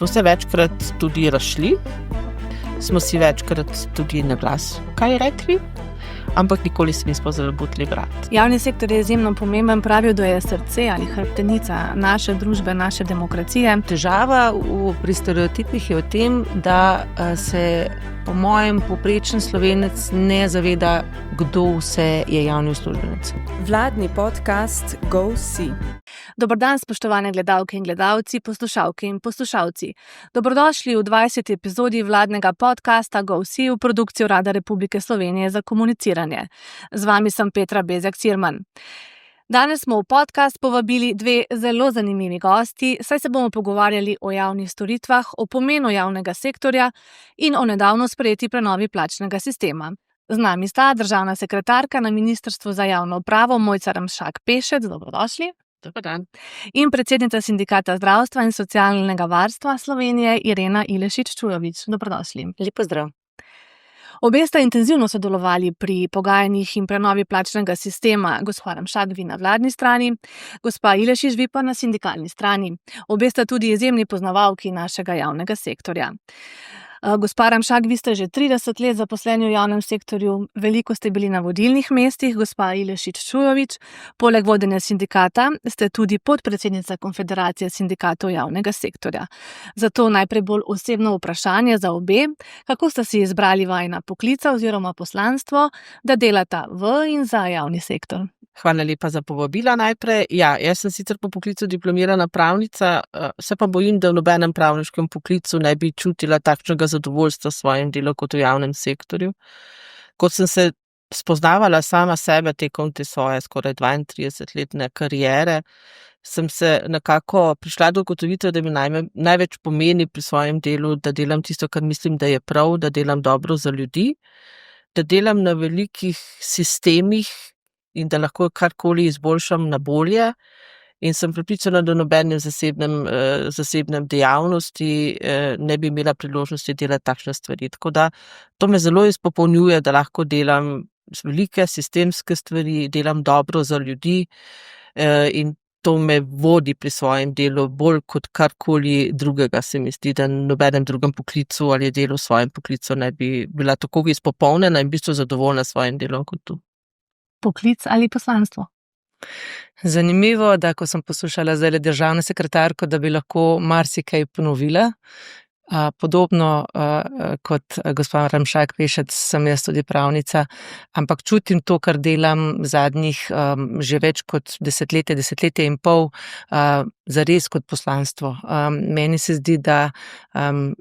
Smo se večkrat tudi razšli, smo si večkrat tudi na glas kaj rekli, ampak nikoli se nismo zabutili vrat. Javni sektor je izjemno pomemben, pravijo, da je srce ali hrbtenica naše družbe, naše demokracije. Težava pri stereotipih je v tem, da se po mojem povprečen Slovenec ne zaveda, kdo vse je javni uslužbenec. Vladni podcast Go See. Dober dan, spoštovane gledalke in gledalci, poslušalke in poslušalci. Dobrodošli v 20. epizodi vladnega podcasta Go See v produkciji Urada Republike Slovenije za komuniciranje. Z vami sem Petra Bezjak-Cirman. Danes smo v podcast povabili dve zelo zanimivi gosti, saj se bomo pogovarjali o javnih storitvah, o pomenu javnega sektorja in o nedavno sprejeti prenovi plačnega sistema. Z nami sta državna sekretarka na Ministrstvu za javno upravo Mojca Ramšak Pešec, dobrodošli. Dober dan. In predsednica Sindikata zdravstva in socialnega varstva Slovenije Irena Ilešič-Čujovič, dobrodošli. Lep pozdrav. Obe sta intenzivno sodelovali pri pogajanjih in prenovi plačnega sistema, gospa Ramšak vi na vladni strani, gospa Ilešič vi pa na sindikalni strani. Obe sta tudi izjemni poznavalki našega javnega sektorja. Gospa Ramšak, vi ste že 30 let zaposleni v javnem sektorju, veliko ste bili na vodilnih mestih, gospa Ilešič-Čujovič, poleg vodenja sindikata ste tudi podpredsednica Konfederacije sindikatov javnega sektorja. Zato najprej bolj osebno vprašanje za obe, kako ste si izbrali vajina poklica oziroma poslanstvo, da delata v in za javni sektor? Hvala lepa za povabila najprej. Ja, jaz sem sicer po poklicu diplomirana pravnica, se pa bojim, da v nobenem pravniškem poklicu ne bi čutila takšnega zadovoljstva s svojim delom kot v javnem sektorju. Kot sem se spoznavala sama sebe tekom te svoje skoraj 32-letne kariere, sem se nekako prišla do ugotovitve, da mi največ pomeni pri svojem delu, da delam tisto, kar mislim, da je prav, da delam dobro za ljudi, da delam na velikih sistemih in da lahko karkoli izboljšam na bolje. In sem prepričana, da nobenem zasebnem dejavnosti ne bi imela priložnosti delati takšne stvari. Tako da to me zelo izpopolnjuje, da lahko delam velike sistemske stvari, delam dobro za ljudi in to me vodi pri svojem delu bolj kot karkoli drugega. Se mi zdi, da nobenem drugem poklicu ali delu v svojem poklicu ne bi bila tako izpopolnjena in v bistvu zadovoljna s svojim delom kot tu. Poklic ali poslanstvo? Zanimivo, da ko sem poslušala zdaj državno sekretarko, da bi lahko marsikaj ponovila. Podobno kot gospa Ramšak Pešec sem jaz tudi pravnica, ampak čutim to, kar delam zadnjih že več kot desetletje in pol, zares kot poslanstvo. Meni se zdi, da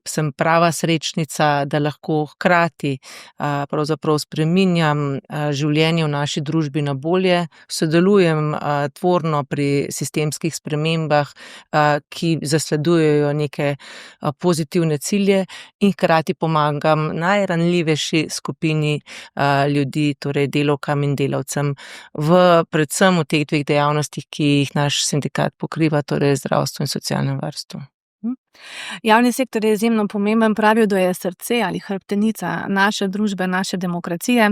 sem prava srečnica, da lahko hkrati pravzaprav spreminjam življenje v naši družbi na bolje, sodelujem tvorno pri sistemskih spremembah, ki zasledujejo neke pozitivne cilje in hkrati pomagam najranljivejši skupini ljudi, torej delavkam in delavcem, predvsem v teh dveh dejavnostih, ki jih naš sindikat pokriva, torej zdravstvo in socialnem varstvu. Javni sektor je izjemno pomemben, pravijo, da je srce ali hrbtenica naše družbe, naše demokracije.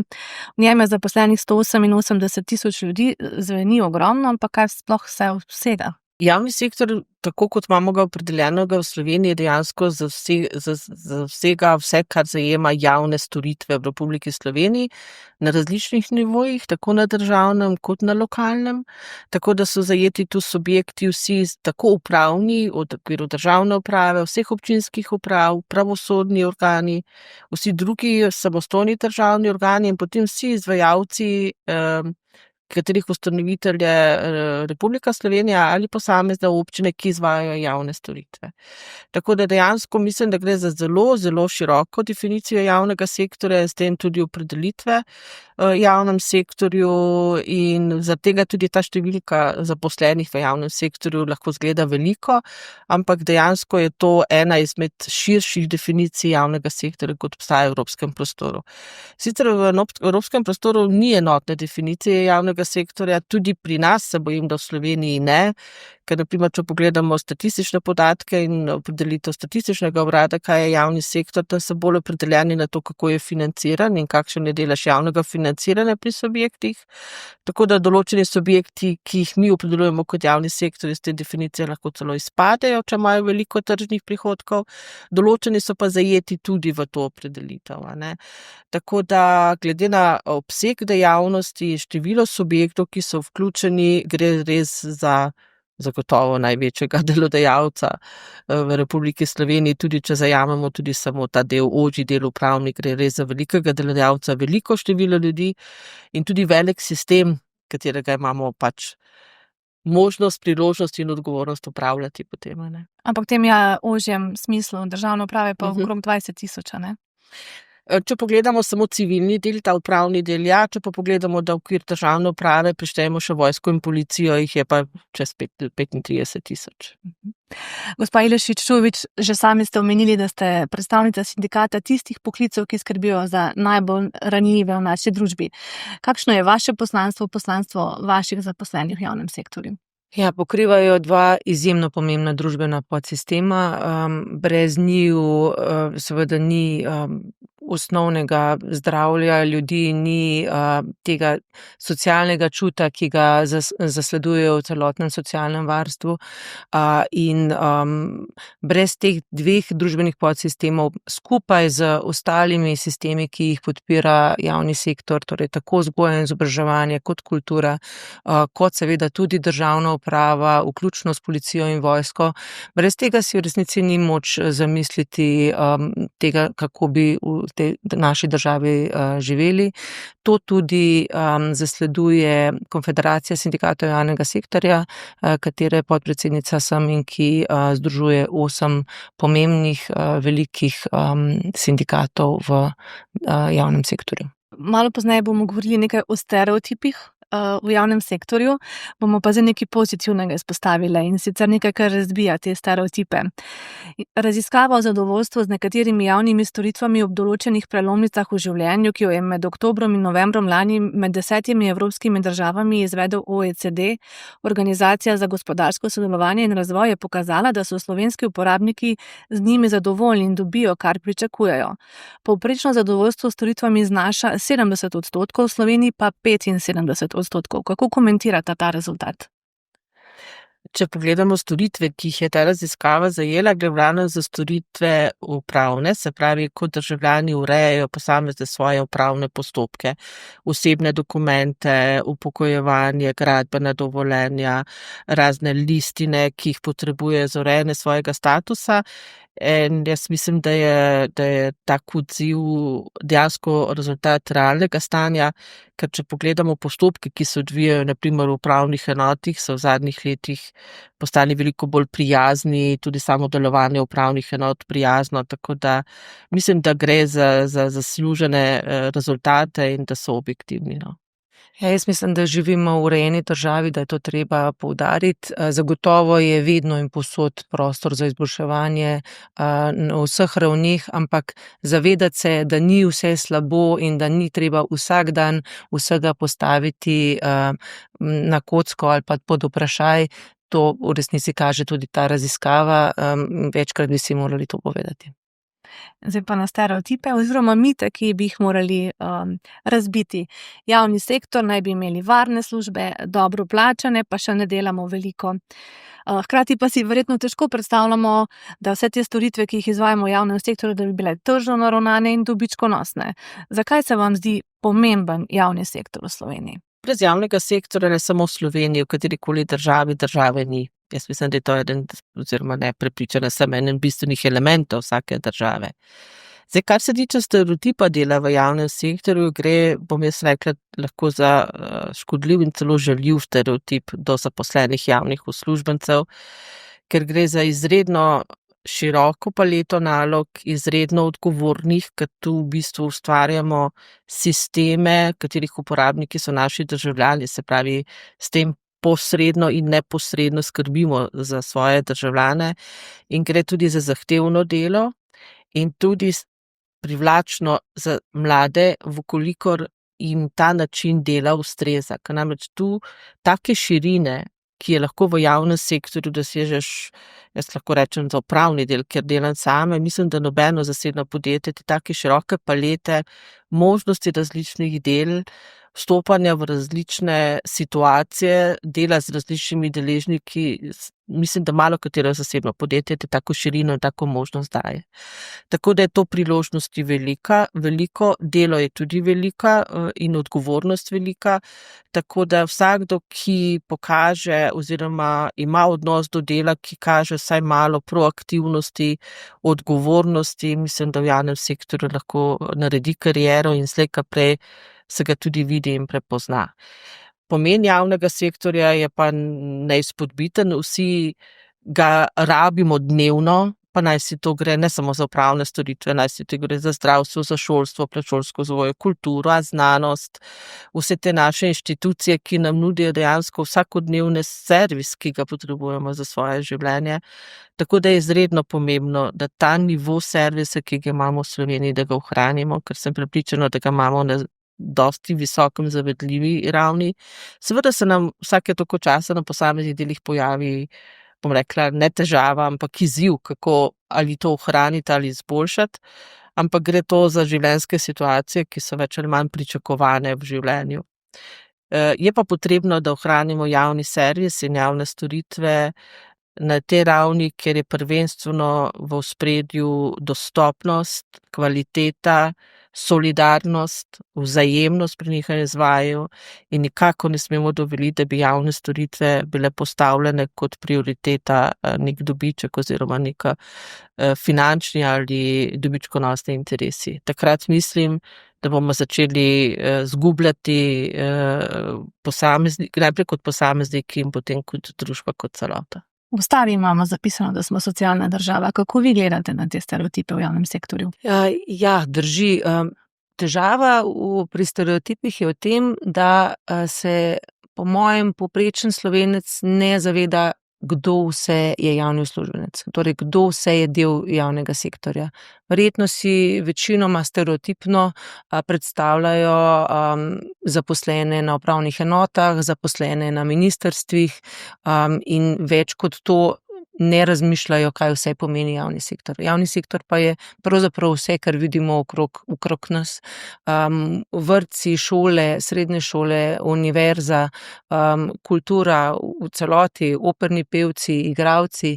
V njem je zaposlenih 188 000 ljudi, zveni ogromno, ampak kaj sploh vse obsega? Javni sektor, tako kot imamo ga opredeljenega v Sloveniji, dejansko zasega vse, kar zajema javne storitve v Republiki Sloveniji na različnih nivojih, tako na državnem kot na lokalnem, tako da so zajeti tu subjekti vsi tako upravni, v okviru državne uprave, vseh občinskih uprav, pravosodni organi, vsi drugi samostojni državni organi in potem vsi izvajalci, katerih ustanovitelj je Republika Slovenija ali posamezne občine, ki izvajajo javne storitve. Tako da dejansko mislim, da gre za zelo, zelo široko definicijo javnega sektorja in s tem tudi opredelitve javnem sektorju in zaradi tega tudi ta številka zaposlenih v javnem sektorju lahko zgleda veliko, ampak dejansko je to ena izmed širših definicij javnega sektorja, kot obstaja v evropskem prostoru. Sicer v evropskem prostoru ni enotne definicije javnega javnega sektorja, tudi pri nas se bojim, da v Sloveniji ne, ker naprimer, če pogledamo statistične podatke in opredelitev statističnega urada, kaj je javni sektor, tam so bolj opredeljeni na to, kako je financiran in kakšen je delež javnega financiranja pri subjektih. Tako da določeni subjekti, ki jih mi opredeljujemo kot javni sektor, iz te definicije lahko celo izpadejo, če imajo veliko tržnih prihodkov, določeni so pa zajeti tudi v to opredelitev, a ne. Tako da glede na obseg dejavnosti, število subjektov, ki so vključeni, gre res za zagotovo največjega delodajalca v Republiki Sloveniji, tudi če zajamemo tudi samo ta del, ožji del upravni, gre res za velikega delodajalca, veliko število ljudi in tudi velik sistem, katerega imamo pač možnost, priložnost in odgovornost upravljati potem, a ne. Ampak v tem ožjem smislu državne uprave pa okrog 20.000, a ne? Če pogledamo samo civilni del, ta upravni del, ja, če pa pogledamo, da v okvir državne uprave prištejemo še vojsko in policijo, jih je pa čez 35.000. Gospa Ilešič Čujovič, že sami ste omenili, da ste predstavnica sindikata tistih poklicev, ki skrbijo za najbolj ranljive v naši družbi. Kakšno je vaše poslanstvo vaših zaposlenih v javnem sektorju? Ja, pokrivajo dva izjemno pomembna družbena podsistema. Brez njiju seveda ni osnovnega zdravja ljudi, ni tega socialnega čuta, ki ga zasledujejo v celotnem socialnem varstvu. In brez teh dveh družbenih podsistemov skupaj z ostalimi sistemi, ki jih podpira javni sektor, torej tako vzgoja in izobraževanje kot kultura, kot seveda tudi državna uprava, vključno s policijo in vojsko. Brez tega si v resnici ni moč zamisliti tega, kako bi v tej naši državi živeli. To tudi zasleduje Konfederacija sindikatov javnega sektorja, katere podpredsednica sem in ki združuje 8 pomembnih velikih sindikatov v javnem sektorju. Malo pozneje bomo govorili nekaj o stereotipih v javnem sektorju, bomo pa zdaj nekaj pozitivnega izpostavili in sicer nekaj, kar razbija te stereotipe. Raziskava o zadovoljstvu z nekaterimi javnimi storitvami ob določenih prelomnicah v življenju, ki jo je med oktobrom in novembrom lani med 10 evropskimi državami izvedel OECD, Organizacija za gospodarsko sodelovanje in razvoj, je pokazala, da so slovenski uporabniki z njimi zadovoljni in dobijo, kar pričakujejo. Povprečno zadovoljstvo s storitvami znaša 70%, v Sloveniji pa 75%. Kako komentirate ta rezultat? Če pogledamo storitve, ki jih je ta raziskava zajela, gre glavno za storitve upravne, se pravi, kot državljani urejajo posamezne svoje upravne postopke, osebne dokumente, upokojevanje, gradbena dovoljenja, razne listine, ki jih potrebujejo za urejanje svojega statusa. In jaz mislim, da je tak odziv dejansko rezultat realnega stanja, ker če pogledamo postopke, ki se odvijajo na primer v upravnih enotah, so v zadnjih letih postali veliko bolj prijazni, tudi samo delovanje upravnih enot prijazno, tako da mislim, da gre za zaslužene rezultate in da so objektivni, no. Ja, jaz mislim, da živimo v urejeni državi, da je to treba poudariti. Zagotovo je vedno in povsod prostor za izboljševanje na vseh ravneh, ampak zavedati se, da ni vse slabo in da ni treba vsak dan vsega postaviti na kocko ali pa pod vprašaj. To v resnici kaže tudi ta raziskava, večkrat bi si morali to povedati. Zdaj pa na stereotipe oziroma mite, ki bi jih morali razbiti. Javni sektor naj bi imeli varne službe, dobro plačane, pa še ne delamo veliko. Hkrati pa si verjetno težko predstavljamo, da vse te storitve, ki jih izvajamo v javnem sektorju, da bi bile tržno naravnane in dobičkonosne. Zakaj se vam zdi pomemben javni sektor v Sloveniji? Brez javnega sektorja ne samo v Sloveniji, v katerikoli države ni. Jaz mislim, da je to eden, oziroma ne prepričana sem, eden bistvenih elementov vsake države. Zdaj, kar se tiče stereotipa dela v javnem sektorju, gre, bom jaz rekla, lahko za škodljiv in celo žaljiv stereotip do zaposlenih javnih uslužbencev, ker gre za izredno široko paleto nalog, izredno odgovornih, ker tu v bistvu ustvarjamo sisteme, katerih uporabniki so naši državljani, se pravi, s tem posredno in neposredno skrbimo za svoje državljane in gre tudi za zahtevno delo in tudi privlačno za mlade, vkolikor jim ta način dela ustreza. Ker namreč tu take širine, ki je lahko v javnem sektorju dosežeš, jaz lahko rečem za upravni del, ker delam same, mislim, da nobeno zasebno podjetje te take široke palete, možnosti različnih del, vstopanja v različne situacije, dela z različnimi deležniki, mislim, da malo katero zasebno podjetje te tako širino in tako možnost daje. Tako da je to priložnosti veliko, delo je tudi velika in odgovornost velika, tako da vsakdo, ki pokaže oziroma ima odnos do dela, ki kaže vsaj malo proaktivnosti, odgovornosti, mislim, da v javnem sektorju lahko naredi kariero in slej ko prej se ga tudi vidi in prepozna. Pomen javnega sektorja je pa neizpodbiten, vsi ga rabimo dnevno, pa naj si to gre ne samo za upravne storitve, naj si to gre za zdravstvo, za šolstvo, predšolsko vzgojo, kulturo, znanost, vse te naše inštitucije, ki nam nudijo dejansko vsakodnevni servis, ki ga potrebujemo za svoje življenje. Tako da je izredno pomembno, da ta nivo servisa, ki ga imamo v Sloveniji, da ga ohranimo, ker sem prepričana, da ga imamo na dosti visokem zavedljivi ravni. Seveda se nam vsake toliko časa na posameznih delih pojavi, bom rekla, ne težava, ampak izziv, kako ali to ohraniti ali izboljšati, ampak gre to za življenjske situacije, ki so več ali manj pričakovane v življenju. Je pa potrebno, da ohranimo javni servis in javne storitve na tej ravni, kjer je prvenstveno v ospredju dostopnost, kvaliteta, solidarnost, vzajemnost pri njihovem izvajanju in nikakor ne smemo dovoliti, da bi javne storitve bile postavljene kot prioriteta nek dobiček oziroma neka finančni ali dobičkonosni interesi. Takrat mislim, da bomo začeli zgubljati najprej kot posamezniki in potem kot družba kot celota. V ustavi imamo zapisano, da smo socialna država. Kako vi gledate na te stereotipe v javnem sektorju? Ja, drži. Težava pri stereotipih je v tem, da se po mojem povprečen Slovenec ne zaveda, kdo vse je javni uslužbenec, torej kdo vse je del javnega sektorja. Verjetno si večinoma stereotipno predstavljajo zaposlene na upravnih enotah, zaposlene na ministrstvih in več kot to ne razmišljajo, kaj vse pomeni javni sektor. Javni sektor pa je pravzaprav vse, kar vidimo okrog nas. Vrtci, šole, srednje šole, univerza, kultura v celoti, operni pevci, igralci.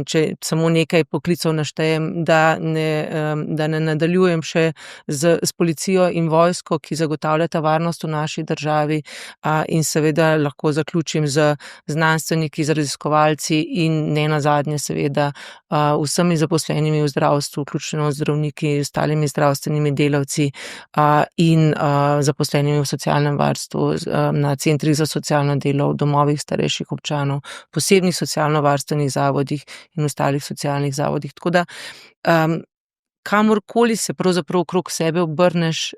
Če samo nekaj poklicev naštejem, da ne nadaljujem še s policijo in vojsko, ki zagotavljata varnost v naši državi, in seveda lahko zaključim z znanstveniki, z raziskovalci in ne nazadnje seveda vsemi zaposlenimi v zdravstvu, vključno zdravniki, ostalimi zdravstvenimi delavci in zaposlenimi v socialnem varstvu, na centrih za socialno delo, v domovih starejših občanov, posebnih socialno-varstvenih zavodih in ostalih socialnih zavodih. Tako da kamorkoli se pravzaprav okrog sebe obrneš,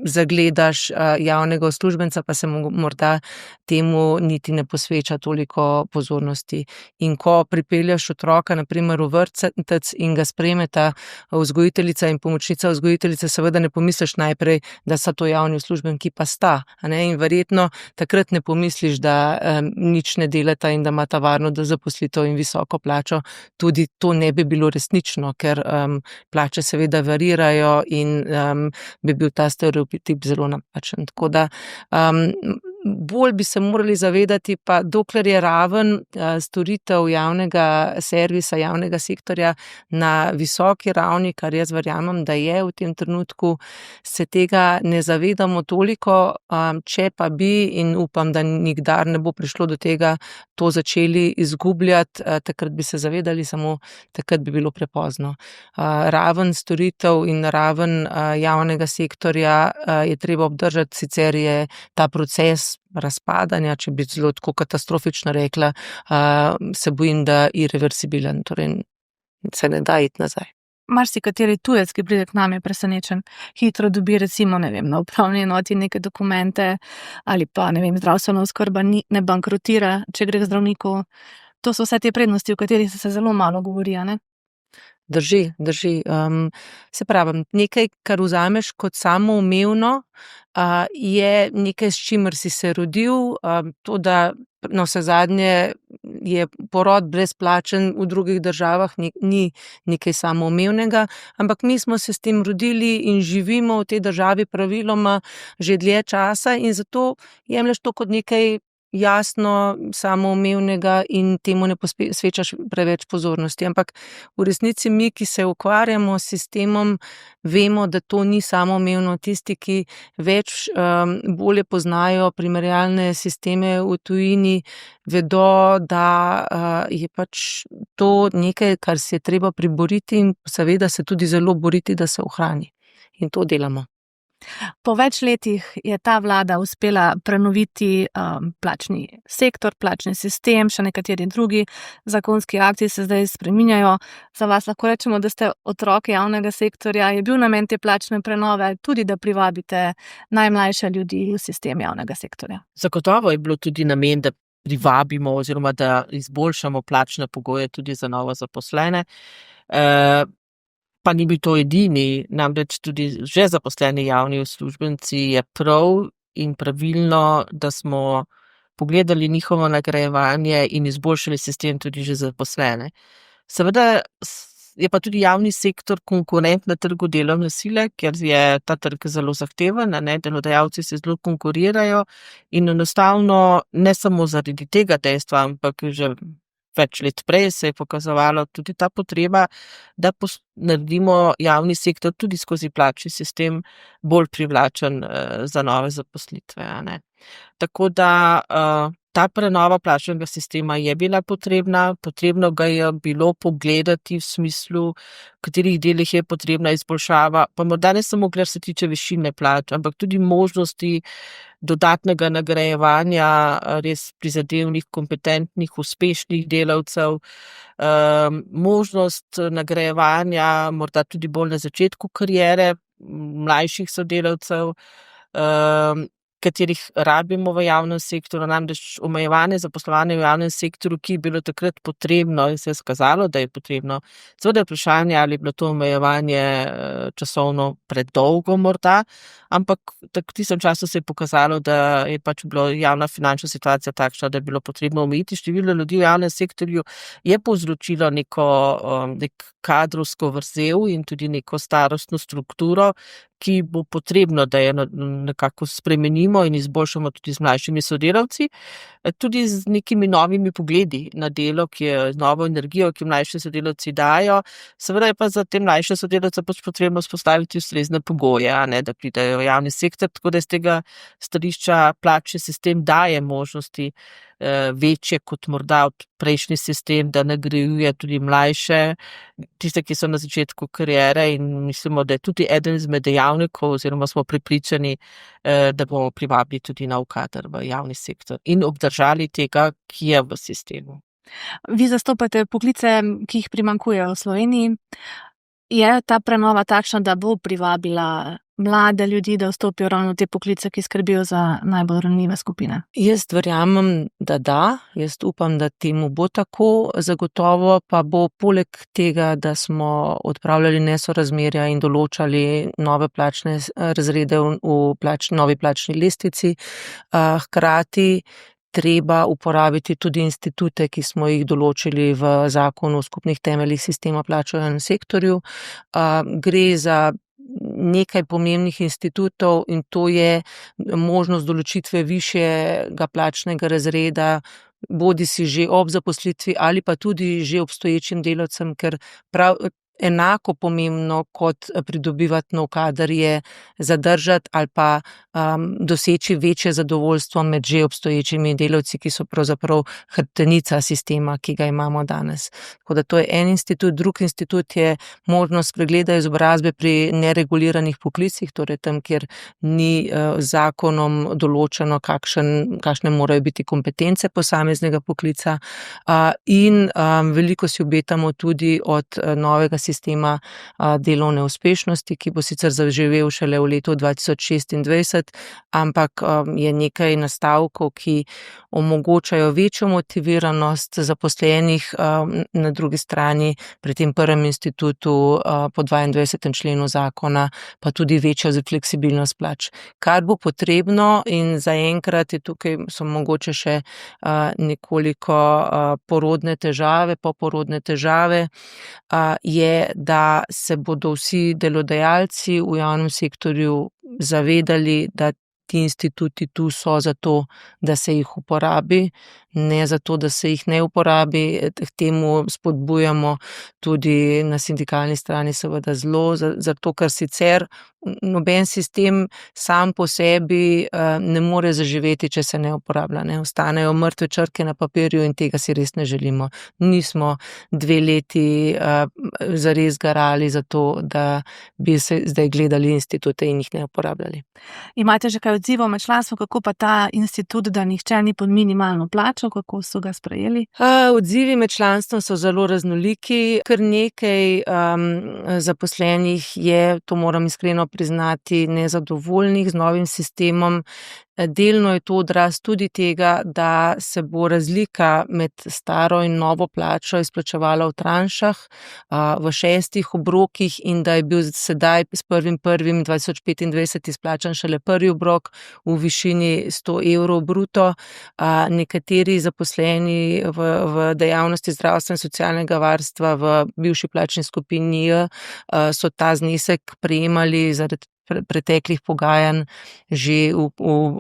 zagledaš javnega uslužbenca, pa se morda temu niti ne posveča toliko pozornosti. In ko pripelješ otroka, na primer v vrtec in ga sprejmeta vzgojiteljica in pomočnica vzgojiteljice, seveda ne pomisliš najprej, da so to javni uslužbenki, pa sta. In verjetno takrat ne pomisliš, da nič ne delata in da imata varno zaposlitev in visoko plačo. Tudi to ne bi bilo resnično, ker plače seveda varirajo in bi bil ta stereotip zelo napačen. Tako da bolj bi se morali zavedati, pa dokler je raven storitev javnega servisa, javnega sektorja na visoki ravni, kar jaz verjamem, da je v tem trenutku, se tega ne zavedamo toliko, če pa bi, in upam, da nikdar ne bo prišlo do tega, to začeli izgubljati, takrat bi se zavedali, samo takrat bi bilo prepozno. Raven storitev in raven javnega sektorja je treba obdržati, sicer je ta proces razpadanja, če bi zelo tako katastrofično rekla, se bojim, da irreversibilen, torej se ne da iti nazaj. Marsikateri tujec, ki pride k nam, je presenečen. Hitro dobi recimo, na upravni enoti neke dokumente ali pa, zdravstvena oskrba ne bankrotira, če gre k zdravniku. To so vse te prednosti, o katerih se zelo malo govori, ne? Drži. Se pravi, nekaj, kar vzameš kot samoumevno, je nekaj, s čimer si se rodil, to, da navsezadnje je porod brezplačen v drugih državah, ni nekaj samoumevnega, ampak mi smo se s tem rodili in živimo v tej državi praviloma že dlje časa in zato jemlješ to kot nekaj jasno, samoumevnega in temu ne posvečaš preveč pozornosti. Ampak v resnici mi, ki se ukvarjamo s sistemom, vemo, da to ni samoumevno. Tisti, ki bolje poznajo primerjalne sisteme v tujini, vedo, da je pač to nekaj, kar se je treba priboriti in seveda se tudi zelo boriti, da se ohrani. In to delamo. Po več letih je ta vlada uspela prenoviti plačni sektor, plačni sistem, še nekateri drugi zakonski akti se zdaj spreminjajo. Za vas lahko rečemo, da ste otrok javnega sektorja. Je bil namen te plačne prenove tudi, da privabite najmlajše ljudi v sistem javnega sektorja? Zagotovo je bilo tudi namen, da privabimo oziroma da izboljšamo plačne pogoje tudi za novo zaposlene. Pa ni bil to edini, namreč tudi že zaposleni javni uslužbenci je prav in pravilno, da smo pogledali njihovo nagrajevanje in izboljšali sistem tudi že zaposlene. Seveda je pa tudi javni sektor konkurent na trgu delovne sile, ker je ta trg zelo zahteven, delodajalci se zelo konkurirajo in enostavno ne samo zaradi tega dejstva, ampak že več let prej se je pokazalo tudi ta potreba, da naredimo javni sektor tudi skozi plačni sistem bolj privlačen za nove zaposlitve. Tako da ta prenova plačnega sistema je bila potrebno ga je bilo pogledati v smislu, v katerih delih je potrebna izboljšava, pa morda ne samo, kar se tiče višine plač, ampak tudi možnosti dodatnega nagrajevanja res prizadevnih, kompetentnih, uspešnih delavcev, možnost nagrajevanja morda tudi bolj na začetku kariere mlajših sodelavcev, katerih rabimo v javnem sektorju, namreč omejevanje zaposlovanja v javnem sektorju, ki je bilo takrat potrebno in se je skazalo, da je potrebno. Seveda je vprašanje, ali je bilo to omejevanje časovno predolgo morda, ampak v tistem času se je pokazalo, da je pač bila javna finančna situacija takšna, da je bilo potrebno omejiti število ljudi v javnem sektorju, je povzročilo nek kadrovsko vrzel in tudi neko starostno strukturo, ki bo potrebno, da je nekako spremenimo in izboljšamo tudi z mlajšimi sodelavci, tudi z nekimi novimi pogledi na delo, ki je z novo energijo, ki mlajši sodelavci dajo. Seveda je pa za te mlajše sodelavce pač potrebno vzpostaviti ustrezne pogoje, da pridejo v javni sektor, tako da iz tega stališča plačni sistem daje možnosti večje kot morda od prejšnji sistem, da nagrajuje tudi mlajše, tiste, ki so na začetku kariere, in mislimo, da je tudi eden izmed dejavnikov oziroma smo prepričani, da bomo privabili tudi nov kader v javni sektor in obdržali tega, ki je v sistemu. Vi zastopate poklice, ki jih primanjkuje v Sloveniji. Je ta prenova takšna, da bo privabila mlade ljudi, da vstopijo ravno v te poklice, ki skrbijo za najbolj ranljive skupine? Jaz verjamem, da. Jaz upam, da temu bo tako. Zagotovo pa bo poleg tega, da smo odpravljali nesorazmerja in določali nove plačne razrede v novi plačni lestvici, hkrati treba uporabiti tudi institute, ki smo jih določili v zakonu o skupnih temeljih sistema plač v javnem sektorju. Gre za nekaj pomembnih institutov in to je možnost določitve višjega plačnega razreda, bodisi že ob zaposlitvi ali pa tudi že obstoječim delavcem, ker prav enako pomembno kot pridobivati nov kader je zadržati ali pa doseči večje zadovoljstvo med že obstoječimi delavci, ki so pravzaprav hrbtenica sistema, ki ga imamo danes. Tako da to je en institut. Drugi institut je možnost pregleda izobrazbe pri nereguliranih poklicih, torej tam, kjer ni zakonom določeno, kakšne morajo biti kompetence posameznega poklica. In veliko si obetamo tudi od novega sistema delovne uspešnosti, ki bo sicer zaživel šele v letu 2026, ampak je nekaj nastavkov, ki omogočajo večjo motiviranost zaposlenih, na drugi strani pri tem prvem institutu po 22. členu zakona pa tudi večjo fleksibilnost plač. Kar bo potrebno in zaenkrat je tukaj so mogoče še nekoliko porodne težave, poporodne težave, je, da se bodo vsi delodajalci v javnem sektorju zavedali, da ti instituti tu so zato, da se jih uporabi, ne zato, da se jih ne uporabi. K temu spodbujamo tudi na sindikalni strani seveda zelo, zato ker sicer noben sistem sam po sebi ne more zaživeti, če se ne uporablja, ne. Ostanejo mrtve črke na papirju in tega si res ne želimo. Nismo 2 leti zares garali za to, da bi se zdaj gledali institute in jih ne uporabljali. Imate že kaj odzivov med članstvom, kako pa ta institut, da nihče ni pod minimalno plačo, kako so ga sprejeli? Odzivi med članstvom so zelo raznoliki, kar nekaj zaposlenih je, to moram iskreno priznati, nezadovoljnih z novim sistemom. Delno je to odraz tudi tega, da se bo razlika med staro in novo plačo izplačevala v tranšah, v 6 obrokih in da je bil sedaj s 1.1.2025 izplačan šele prvi obrok v višini 100 evrov bruto. Nekateri zaposleni v dejavnosti zdravstva in socialnega varstva v bivši plačni skupini J so ta znesek prejemali zaradi preteklih pogajanj že v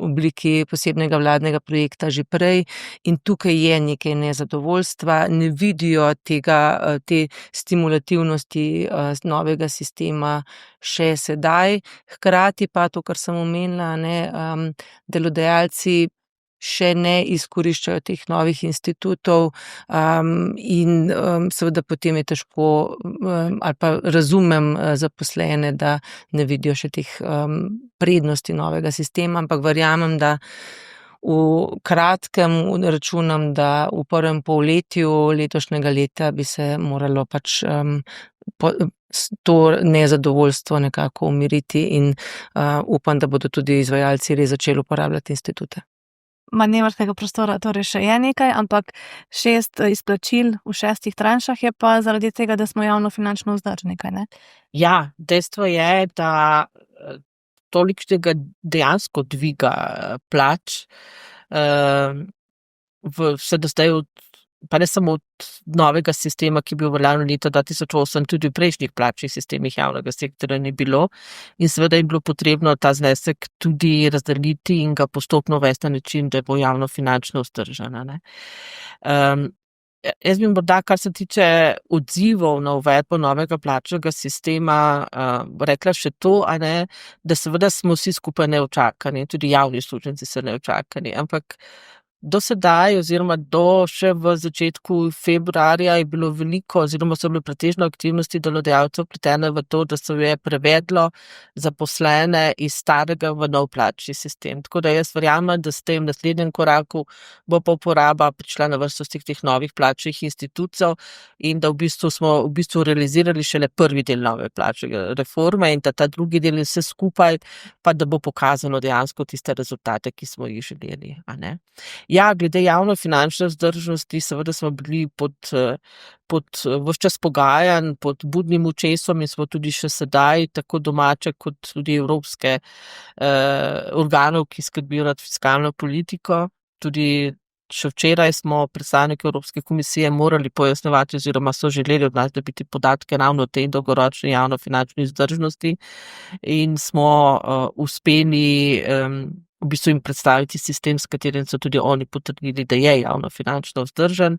obliki posebnega vladnega projekta že prej in tukaj je nekaj nezadovoljstva, ne vidijo te stimulativnosti novega sistema še sedaj. Hkrati pa to, kar sem omenila, ne, delodajalci še ne izkoriščajo teh novih institutov in seveda potem je težko ali pa razumem zaposlene, da ne vidijo še teh prednosti novega sistema, ampak verjamem, da v kratkem računam, da v prvem polletju letošnjega leta bi se moralo pač to nezadovoljstvo nekako umiriti in upam, da bodo tudi izvajalci res začeli uporabljati institute. Manevrskega prostora torej še je nekaj, ampak 6 izplačil v 6 tranšah je pa zaradi tega, da smo javnofinančno vzdržni, kaj ne? Ja, dejstvo je, da tolikšnega dejansko dviga plač vse do zdaj pa ne samo od novega sistema, ki je bil uveljavljen leta 2008, tudi v prejšnjih plačnih sistemih javnega sektorja ni bilo. In seveda je bilo potrebno ta znesek tudi razdeliti in ga postopno uvesti na način, da bo javnofinančno vzdržen, ne. Jaz bi morda, kar se tiče odzivov na uvedbo novega plačnega sistema, rekla še to, a ne, da seveda smo vsi skupaj neučakani, tudi javni uslužbenci so neučakani, ampak do sedaj oziroma do še v začetku februarja je bilo veliko oziroma so bile pretežno aktivnosti delodajalcev vpletene v to, da se je prevedlo zaposlene iz starega v nov plačni sistem. Tako da jaz verjamem, da s tem naslednjem koraku bo pa uporaba prišla na vrsto teh novih plačnih institutov in da v bistvu smo realizirali šele prvi del nove plačne reforme in da ta drugi del vse skupaj pa da bo pokazalo dejansko tiste rezultate, ki smo jih želeli, a ne. Ja, glede javnofinančne vzdržnosti, seveda smo bili pod ves čas pogajanj, pod budnim očesom in smo tudi še sedaj, tako domače kot tudi evropske organov, ki skrbijo nad fiskalno politiko. Tudi še včeraj smo predstavniki Evropske komisije morali pojasnjevati oziroma so želeli od nas dobiti podatke ravno o tej dolgoročni javnofinančni vzdržnosti in smo uspeli v bistvu jim predstaviti sistem, s katerim so tudi oni potrdili, da je javnofinančno vzdržen.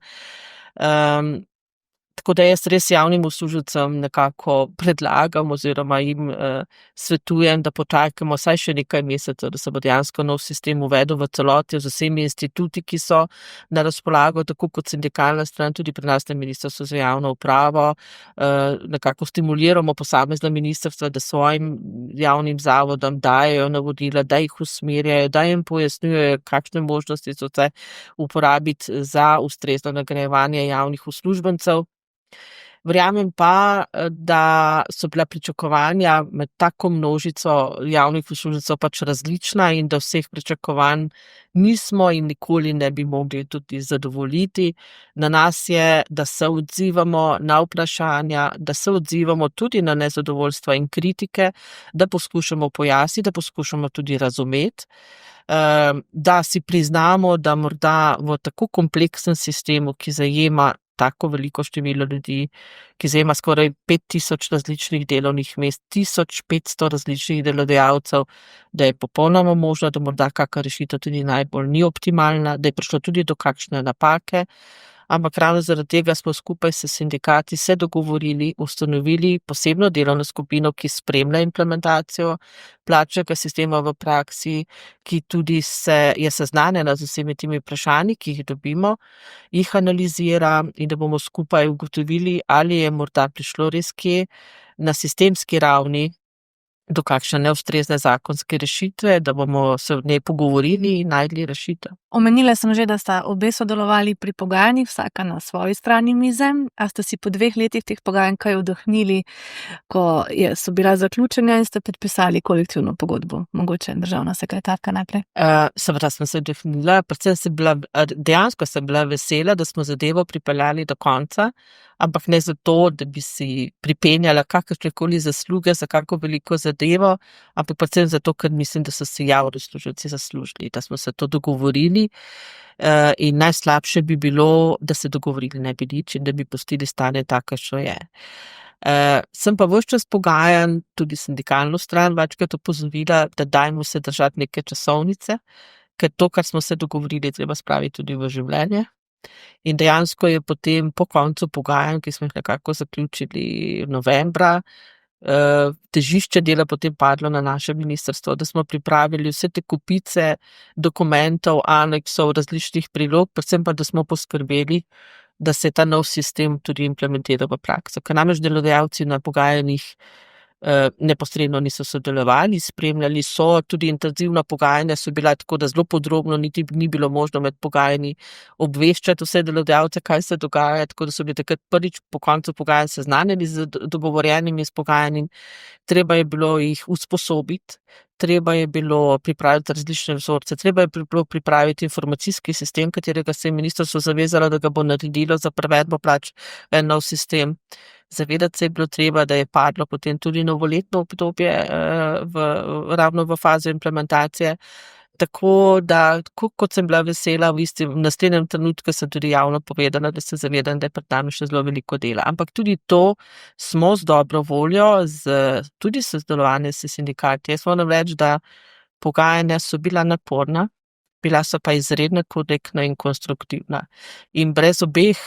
Tako da jaz res javnim uslužbencem nekako predlagam oziroma jim svetujem, da počakamo vsaj še nekaj mesecev, da se bo dejansko nov sistem uvedel v celoti z vsemi instituti, ki so na razpolago, tako kot sindikalna stran, tudi pri nas na Ministrstvu za javno upravo. Nekako stimuliramo posamezna ministrstva, da svojim javnim zavodom dajejo navodila, da jih usmerjajo, da jim pojasnjujejo, kakšne možnosti so se uporabiti za ustrezno nagrajevanje javnih uslužbencev. Verjamem pa, da so bila pričakovanja med tako množico javnih uslužbencev pač različna in da vseh pričakovanj nismo in nikoli ne bi mogli tudi zadovoljiti. Na nas je, da se odzivamo na vprašanja, da se odzivamo tudi na nezadovoljstva in kritike, da poskušamo pojasniti, da poskušamo tudi razumeti, da si priznamo, da morda v tako kompleksnem sistemu, ki zajema tako veliko število ljudi, ki zajema skoraj 5000 različnih delovnih mest, 1500 različnih delodajalcev, da je popolnoma možno, da morda kakšna rešitev tudi najbolj ni optimalna, da je prišlo tudi do kakšne napake, ampak ravno zaradi tega smo skupaj s sindikati se dogovorili, ustanovili posebno delovno skupino, ki spremlja implementacijo plačnega sistema v praksi, ki tudi je seznanjena z vsemi temi vprašanji, ki jih dobimo, jih analizira in da bomo skupaj ugotovili, ali je morda prišlo res kje na sistemski ravni do kakšne neustrezne zakonske rešitve, da bomo se o njej pogovorili in našli rešitev. Omenila sem že, da sta obe sodelovali pri pogajanjih, vsaka na svoji strani mize. A ste si po 2 letih teh pogajanj kaj vdihnili, ko so bila zaključena in ste podpisali kolektivno pogodbo? Mogoče državna sekretarka najprej. Seveda sem se vdihnila, predvsem dejansko sem bila vesela, da smo zadevo pripeljali do konca, ampak ne zato, da bi si pripenjala kakršnekoli zasluge za kako veliko zadevo, ampak predvsem zato, ker mislim, da so si javni uslužbenci zaslužili, da smo se to dogovorili. In najslabše bi bilo, da se dogovorili ne bi nič in da bi pustili stanje tako, kot je. Sem pa ves čas pogajanj, tudi sindikalno stran, večkrat opozorila, da dajmo se držati neke časovnice, ker to, kar smo se dogovorili, treba spraviti tudi v življenje. In dejansko je potem po koncu pogajanj, ki smo jih nekako zaključili novembra, težišče dela potem padlo na naše ministrstvo, da smo pripravili vse te kupice dokumentov, aneksov, različnih prilog, predvsem pa, da smo poskrbeli, da se ta nov sistem tudi implementira v prakso. Ker namreč delodajalci na pogajanjih neposredno niso sodelovali, spremljali so, tudi intenzivna pogajanja so bila tako, da zelo podrobno niti ni bilo možno med pogajanji obveščati vse delodajalce, kaj se dogaja, tako da so bili takrat prvič po koncu pogajanj seznanjeni z dogovorjenimi izpogajanji. Treba je bilo jih usposobiti, treba je bilo pripraviti različne vzorce, treba je bilo pripraviti informacijski sistem, katerega se je ministrstvo zavezalo, da ga bo naredilo za prevedbo plač v en nov sistem. Zavedati se je bilo treba, da je padlo potem tudi novoletno obdobje ravno v fazi implementacije. Tako da, kot sem bila vesela, v naslednjem trenutku sem tudi javno povedala, da se zavedam, da je pred nami še zelo veliko dela. Ampak tudi to smo z dobro voljo, tudi s sodelovanjem s sindikati. Jaz moram reči, da pogajanja so bila naporna, bila so pa izredno korektna in konstruktivna. In brez obeh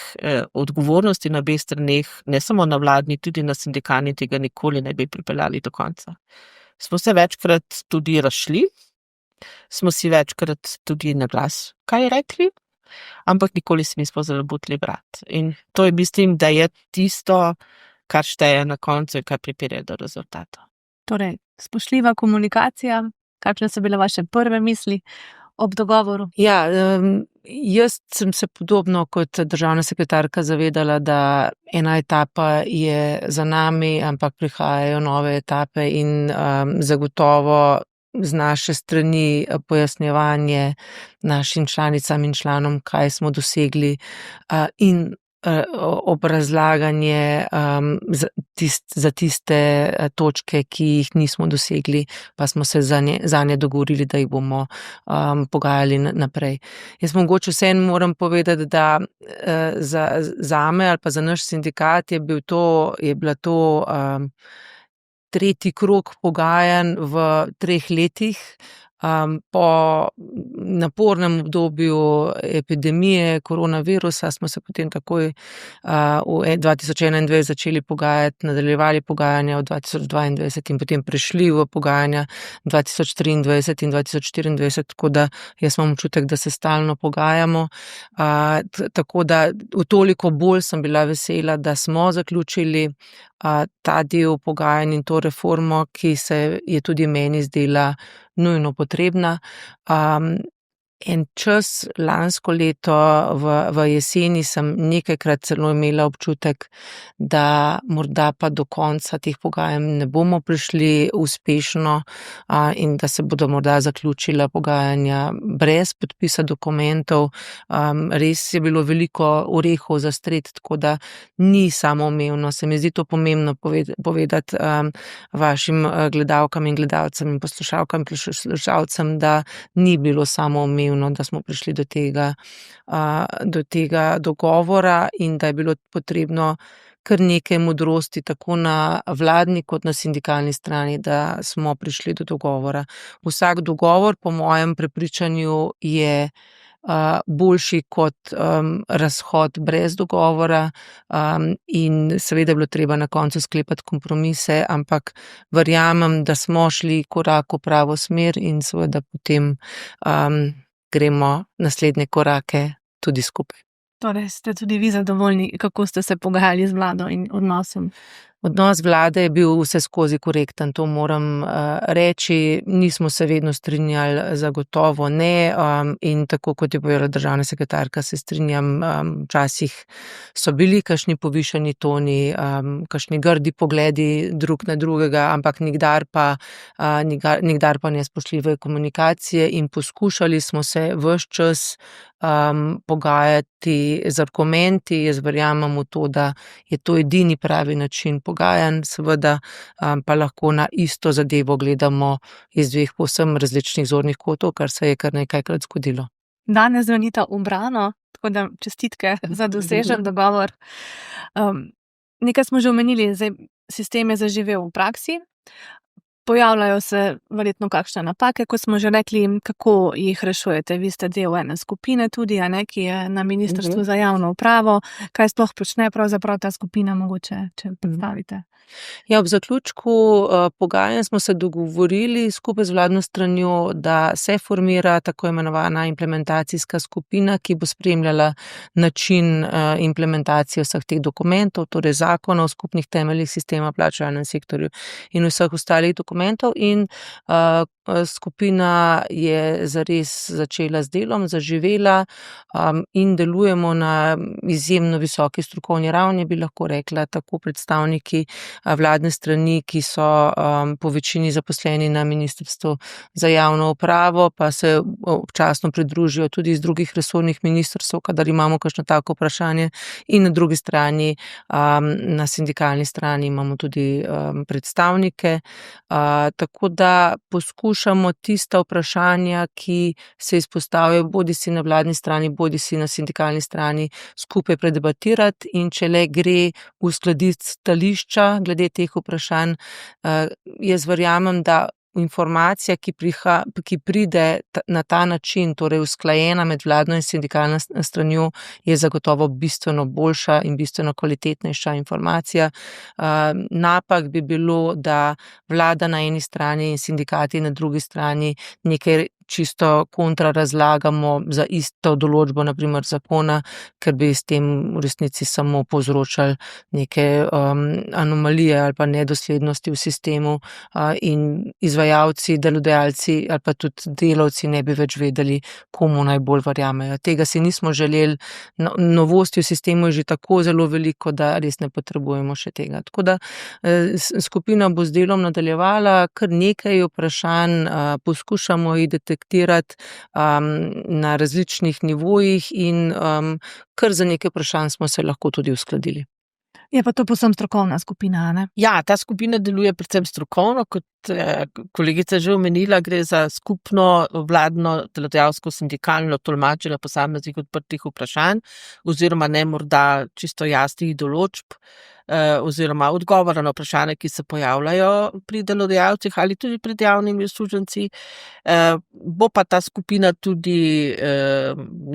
odgovornosti na obeh straneh, ne samo na vladni, tudi na sindikalni, tega nikoli ne bi pripeljali do konca. Smo se večkrat tudi razšli, smo si večkrat tudi na glas kaj rekli, ampak nikoli se nismo zabutili vrat. In to je, mislim, da je tisto, kar šteje na koncu in kar pripelje do rezultatov. Torej, spoštljiva komunikacija, kakšne so bile vaše prve misli ob dogovoru? Ja, jaz sem se podobno kot državna sekretarka zavedala, da ena etapa je za nami, ampak prihajajo nove etape in zagotovo z naše strani pojasnjevanje našim članicam in članom, kaj smo dosegli, in obrazlaganje za tiste točke, ki jih nismo dosegli, pa smo se za nje dogovorili, da jih bomo pogajali naprej. Jaz mogoče vseeno moram povedati, da zame ali pa za naš sindikat je bila to tretji krog pogajanj v 3 letih. Po napornem obdobju epidemije koronavirusa smo se potem takoj v 2021 začeli pogajati, nadaljevali pogajanja v 2022 in potem prešli v pogajanja 2023 in 2024, tako da jaz imam občutek, da se stalno pogajamo. Tako da toliko bolj sem bila vesela, da smo zaključili ta del pogajanj in to reformo, ki se je tudi meni zdela nujno potrebna. En čas lansko leto v jeseni sem nekajkrat celo imela občutek, da morda pa do konca teh pogajanj ne bomo prišli uspešno, in da se bodo morda zaključila pogajanja brez podpisa dokumentov. Res je bilo veliko orehov zastreti, tako da ni samoumevno. Se mi zdi to pomembno povedati vašim gledalkam in gledalcem in poslušalkam in poslušalcem, da ni bilo samoumevno, da smo prišli do tega dogovora in da je bilo potrebno kar nekaj modrosti tako na vladni kot na sindikalni strani, da smo prišli do dogovora. Vsak dogovor, po mojem prepričanju, je boljši kot razhod brez dogovora, in seveda je bilo treba na koncu sklepati kompromise, ampak verjamem, da smo šli korak v pravo smer in seveda potem gremo naslednje korake tudi skupaj. Torej, ste tudi vi zadovoljni, kako ste se pogajali z vlado in odnosom? Odnos vlade je bil vseskozi korekten, to moram reči. Nismo se vedno strinjali, zagotovo ne, in tako kot je povedala državna sekretarka, se strinjam, včasih so bili kakšni povišani toni, kakšni grdi pogledi drug na drugega, ampak nikdar pa nespoštljive komunikacije in poskušali smo se ves čas pogajati z argumenti. Jaz verjamem v to, da je to edini pravi način pogajanj, seveda pa lahko na isto zadevo gledamo iz dveh povsem različnih zornih kotov, kar se je kar nekajkrat zgodilo. Danes zvonita ubrano, tako da čestitke za dosežen dogovor. Nekaj smo že omenili, zdaj sistem je zaživel v praksi. Pojavljajo se verjetno kakšne napake, kot smo že rekli, kako jih rešujete. Vi ste del ene skupine tudi, ki je na Ministrstvu za javno upravo. Kaj sploh počne pravzaprav ta skupina, mogoče, če predstavite? Ja, ob zaključku pogajanj smo se dogovorili skupaj z vladno stranjo, da se formira tako imenovana implementacijska skupina, ki bo spremljala način implementacije vseh teh dokumentov, torej zakona o skupnih temeljih sistema plač v javnem sektorju in vseh ostalih dokumentov, in skupina je zares začela z delom, zaživela, in delujemo na izjemno visoki strokovni ravni, bi lahko rekla, tako predstavniki vladne strani, ki so po večini zaposleni na Ministrstvu za javno upravo, pa se občasno pridružijo tudi iz drugih resornih ministrstv, kadar imamo kakšno tako vprašanje, in na drugi strani, na sindikalni strani imamo tudi predstavnike, tako da poskušamo tista vprašanja, ki se izpostavljajo bodisi na vladni strani, bodisi na sindikalni strani, skupaj predebatirati, in če le gre uskladiti stališča glede teh vprašanj. Jaz verjamem, da informacija, ki pride na ta način, torej usklajena med vladno in sindikalno stranjo, je zagotovo bistveno boljša in bistveno kvalitetnejša informacija. Napak bi bilo, da vlada na eni strani in sindikati na drugi strani nekaj čisto kontra razlagamo za isto določbo, na primer zakona, ker bi s tem v resnici samo povzročali neke anomalije ali pa nedoslednosti v sistemu, in izvajalci, delodajalci ali pa tudi delavci ne bi več vedeli, komu najbolj verjamejo. Tega si nismo želeli. Novosti v sistemu je že tako zelo veliko, da res ne potrebujemo še tega. Tako da skupina bo z delom nadaljevala, kar nekaj vprašanj poskušamo detektirati na različnih nivojih, in kar za nekaj vprašanj smo se lahko tudi uskladili. Je pa to povsem strokovna skupina, ne? Ja, ta skupina deluje predvsem strokovno, kot kolegica že omenila, gre za skupno vladno delodajalsko sindikalno tolmačenje posameznih odprtih vprašanj oziroma ne morda čisto jasnih določb oziroma odgovora na vprašanja, ki se pojavljajo pri delodajalcih ali tudi pred javnimi uslužbenci. Bo pa ta skupina tudi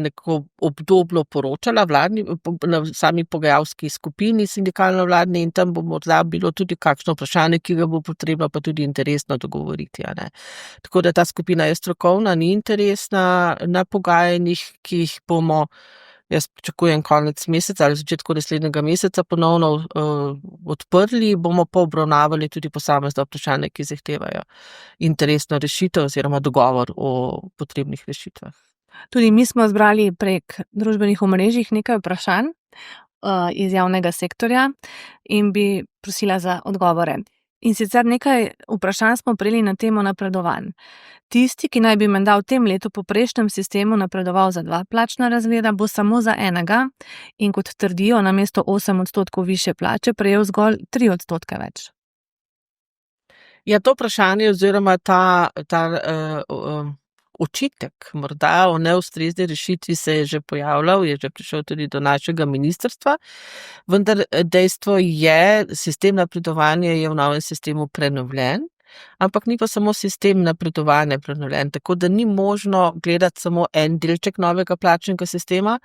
neko obdobno poročala na sami pogajalski skupini sindikalno-vladni, in tam bo morda bilo tudi kakšno vprašanje, ki ga bo potrebno pa tudi interesno dogovoriti. Tako da ta skupina je strokovna, ni interesna na pogajanjih, ki jih bomo, jaz pričakujem konec meseca ali začetku naslednjega meseca ponovno odprli, bomo pa obravnavali tudi posamezna vprašanja, ki zahtevajo interesno rešitev oziroma dogovor o potrebnih rešitvah. Tudi mi smo zbrali prek družbenih omrežij nekaj vprašanj iz javnega sektorja in bi prosila za odgovore. In sicer nekaj vprašanj smo prejeli na temo napredovanj. Tisti, ki naj bi menda v tem letu po prejšnjem sistemu napredoval za 2 plačna razreda, bo samo za enega in kot trdijo, namesto 8% višje plače prejel zgolj 3% več. Ja, to vprašanje oziroma ta očitek morda o neustrezni rešitvi se je že pojavljal, je že prišel tudi do našega ministrstva, vendar dejstvo je, sistem napredovanja je v novem sistemu prenovljen, ampak ni pa samo sistem napredovanja prenovljen, tako da ni možno gledati samo en delček novega plačnega sistema.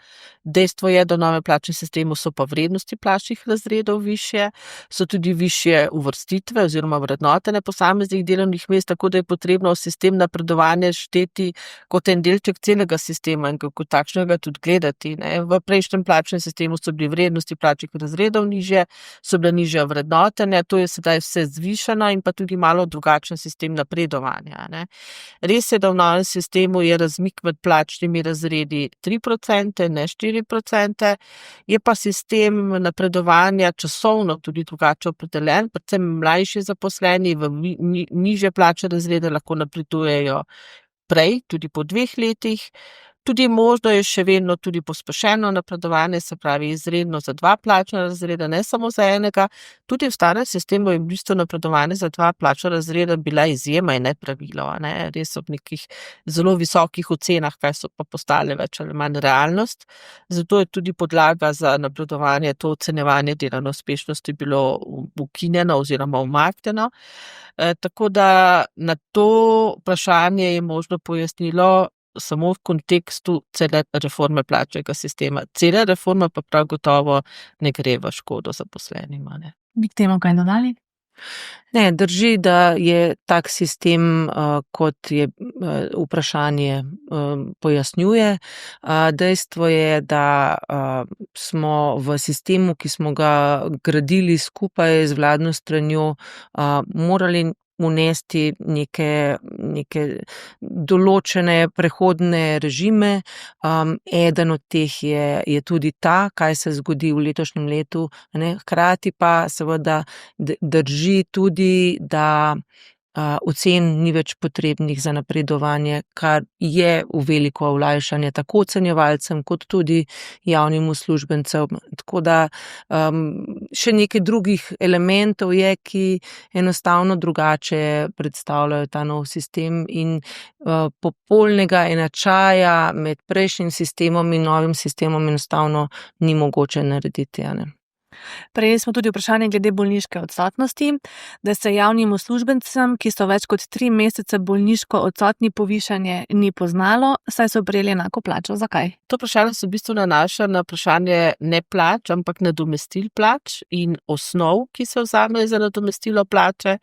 Dejstvo je, da v novem plačnem sistemu so pa vrednosti plačnih razredov višje, so tudi višje uvrstitve oziroma vrednotenje posameznih delovnih mest, tako da je potrebno sistem napredovanja šteti kot en delček celega sistema in kot takšnega tudi gledati, ne. V prejšnjem plačnem sistemu so bili vrednosti plačnih razredov nižje, so bila nižja vrednotenja, to je sedaj vse zvišano in pa tudi malo drugačen sistem napredovanja, ne. Res je, da v novem sistemu je razmik med plačnimi razredi 3%, ne 4%, je pa sistem napredovanja časovno tudi drugače opredeljen, predvsem mlajši zaposleni v nižje plačne razrede lahko napredujejo prej, tudi po 2 letih. Tudi možno je še vedno tudi pospešeno napredovanje, se pravi izredno za 2 plačna razreda, ne samo za enega. Tudi v starem sistemu je v bistvu napredovanje za 2 plačna razreda bila izjema in ne pravilo, ne. Res ob nekih zelo visokih ocenah, kaj so pa postale več ali manj realnost. Zato je tudi podlaga za napredovanje, to ocenjevanje delovne uspešnosti bilo ukinjeno oziroma umaknjeno. Tako da na to vprašanje je možno pojasnilo samo v kontekstu cele reforme plačnega sistema. Cela reforma pa prav gotovo ne gre v škodo zaposlenim, ne. Bi k temu kaj dodali? Ne, drži, da je tak sistem, kot je vprašanje pojasnjuje. Dejstvo je, da smo v sistemu, ki smo ga gradili skupaj z vladno stranjo, morali vnesti neke določene prehodne režime. Eden od teh je tudi ta, kaj se zgodi v letošnjem letu, ne. Hkrati pa seveda drži tudi, da ocen ni več potrebnih za napredovanje, kar je v veliko olajšanje tako ocenjevalcem kot tudi javnim uslužbencem. Tako da še nekaj drugih elementov je, ki enostavno drugače predstavljajo ta nov sistem in popolnega enačaja med prejšnjim sistemom in novim sistemom enostavno ni mogoče narediti, a ne. Prejeli smo tudi vprašanje glede bolniške odsotnosti, da se javnim uslužbencem, ki so več kot 3 mesece bolniško odsotni, povišanje ni poznalo, saj so prejeli enako plačo. Zakaj? To vprašanje se v bistvu nanaša na vprašanje ne plač, ampak nadomestil plač in osnov, ki se vzamejo za nadomestilo plače.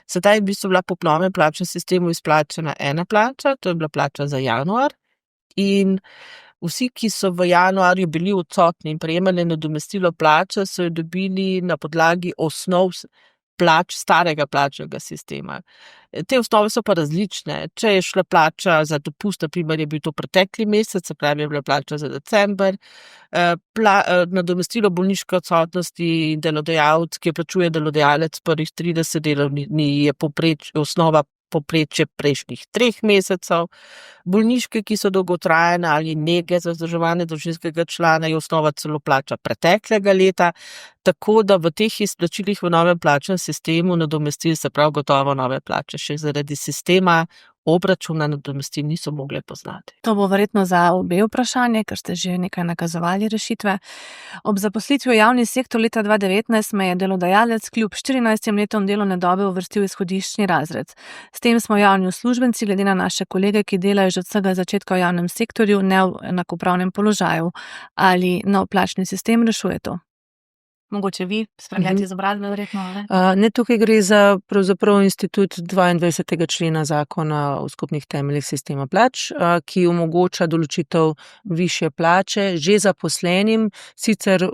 Sedaj je v bistvu bila po novem plačnem sistemu izplačana ena plača, to je bila plača za januar, in vsi, ki so v januarju bili odsotni in prejemali nadomestilo plače, so jo dobili na podlagi osnov plač starega plačnega sistema. Te osnove so pa različne. Če je šla plača za dopust, na primer je bil to pretekli mesec, se pravi je bila plača za december, nadomestilo bolniške odsotnosti delodajalec, ki jo plačuje delodajalec prvih 30 delovnih dni, je osnova povprečje prejšnjih 3 mesecev. Bolniške, ki so dolgotrajne ali nege za vzdrževanje družinskega člana, je osnova celo plača preteklega leta, tako da v teh izplačilih v novem plačnem sistemu nadomestil se prav gotovo nove plače še zaradi sistema obračuna nadomestil niso mogle poznati. To bo verjetno za obe vprašanje, ker ste že nekaj nakazovali rešitve. Ob zaposlitvi v javni sektor leta 2019 me je delodajalec kljub 14 letom delovne dobe uvrstil v izhodiščni razred. S tem smo javni uslužbenci glede na naše kolege, ki delajo že od vsega začetka v javnem sektorju, ne v enakopravnem položaju. Ali nov plačni sistem rešuje to? Mogoče vi, spremljate izobrazbe, verjetno, ne? Ne, tukaj gre za pravzaprav institut 22. člena Zakona o skupnih temeljih sistema plač, ki omogoča določitev višje plače že zaposlenim, sicer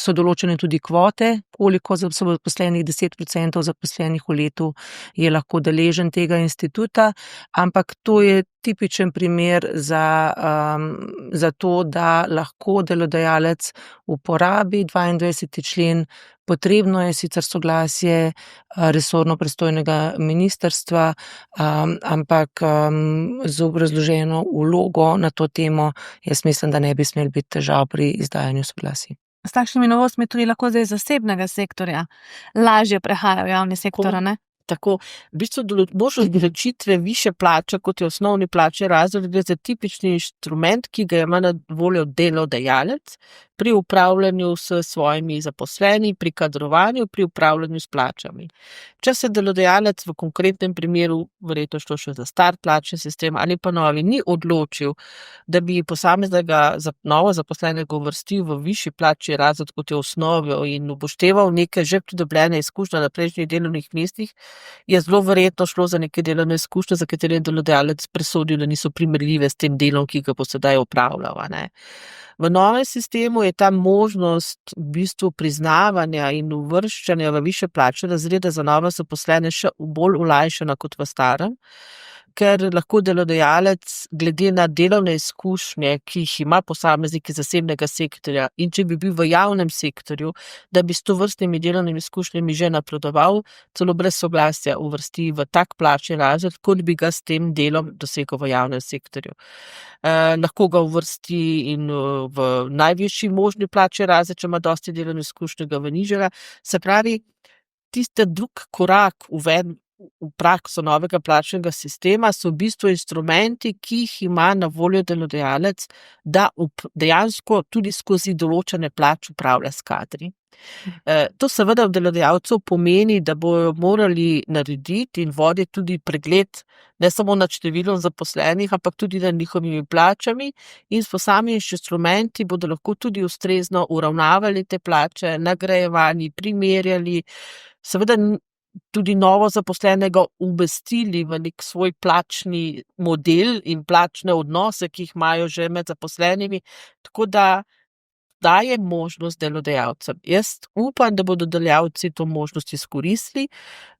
so določene tudi kvote, koliko zaposlenih, 10% zaposlenih v letu je lahko deležen tega instituta, ampak to je tipičen primer za to, da lahko delodajalec uporabi 22. člen. Potrebno je sicer soglasje resorno pristojnega ministrstva, ampak z obrazloženo vlogo na to temo jaz mislim, da ne bi smeli biti težav pri izdajanju soglasij. S takšnimi novostmi tudi lahko zdaj zasebnega sektorja lažje prehajajo v javni sektor, ne? Tako, v bistvu možnost določitve višje plače, kot je osnovni plačni razred, gre za tipični inštrument, ki ga ima na voljo delodajalec pri upravljanju s svojimi zaposlenimi, pri kadrovanju, pri upravljanju s plačami. Če se delodajalec v konkretnem primeru, verjetno šlo še za star plačni sistem ali pa novi, ni odločil, da bi posameznega novo zaposlenega uvrstil v višji plačni razred, kot je osnovil, in upošteval neke že pridobljene izkušnje na prejšnjih delovnih mestih, je zelo verjetno šlo za neke delovne izkušnje, za katere je delodajalec presodil, da niso primerljive s tem delom, ki ga bo sedaj opravljal, ne. V novem sistemu je ta možnost v bistvu priznavanja in uvrščanja v višje plačne razrede za nove zaposlene še bolj olajšana kot v starem, ker lahko delodajalec glede na delovne izkušnje, ki jih ima posameznik iz zasebnega sektorja, in če bi bil v javnem sektorju, da bi s tovrstnimi delovnimi izkušnjami že napredoval, celo brez soglasja uvrsti v tak plačni razred, kot bi ga s tem delom dosegel v javnem sektorju. Lahko ga uvrsti in v najvišji možni plačni razred, če ima dosti delovne izkušnje, ga v nižjega. Se pravi, tiste drug korak v prakso novega plačnega sistema so v bistvu instrumenti, ki jih ima na voljo delodajalec, da dejansko tudi skozi določene plač upravlja s kadri. To seveda v delodajalcev pomeni, da bojo morali narediti in voditi tudi pregled ne samo nad številom zaposlenih, ampak tudi nad njihovimi plačami, in s posameznimi inštrumenti bodo lahko tudi ustrezno uravnavali te plače, nagrajevali, primerjali, seveda tudi novo zaposlenega umestili v nek svoj plačni model in plačne odnose, ki jih imajo že med zaposlenimi, tako da daje možnost delodajalcem. Jaz upam, da bodo delodajalci to možnost izkoristili.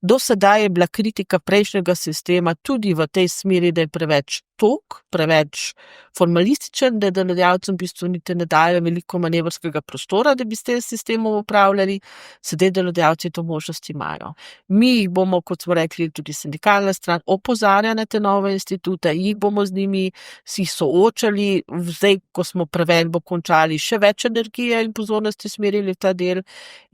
Do sedaj je bila kritika prejšnjega sistema tudi v tej smeri, da je preveč tog, preveč formalističen, da delodajalcem v bistvu niti ne daje veliko manevrskega prostora, da bi s tem sistemom upravljali. Sedaj delodajalci to možnost imajo. Mi jih bomo, kot smo rekli, tudi sindikalna stran, opozarjali na te nove institute, jih bomo z njimi si soočali, zdaj, ko smo prevedbo končali, še več energije in pozornosti smerili v ta del,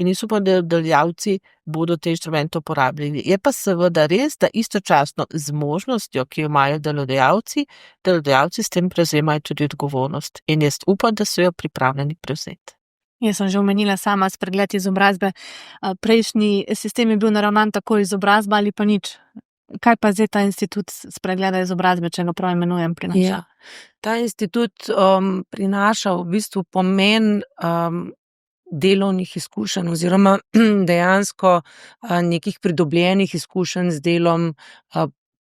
in jaz upam, da delodajalci bodo te inštrumente uporabljali. Je pa seveda res, da istočasno z možnostjo, ki jo imajo delodajalci s tem prevzemajo tudi odgovornost. In jaz upam, da so jo pripravljeni prevzeti. Jaz sem že omenila sama spregled izobrazbe. Prejšnji sistem je bil naravnan tako izobrazba ali pa nič. Kaj pa zdaj ta institut spregleda izobrazbe, če ga prav imenujem, prinaša? Ja, ta institut prinaša v bistvu pomen delovnih izkušenj oziroma dejansko nekih pridobljenih izkušenj z delom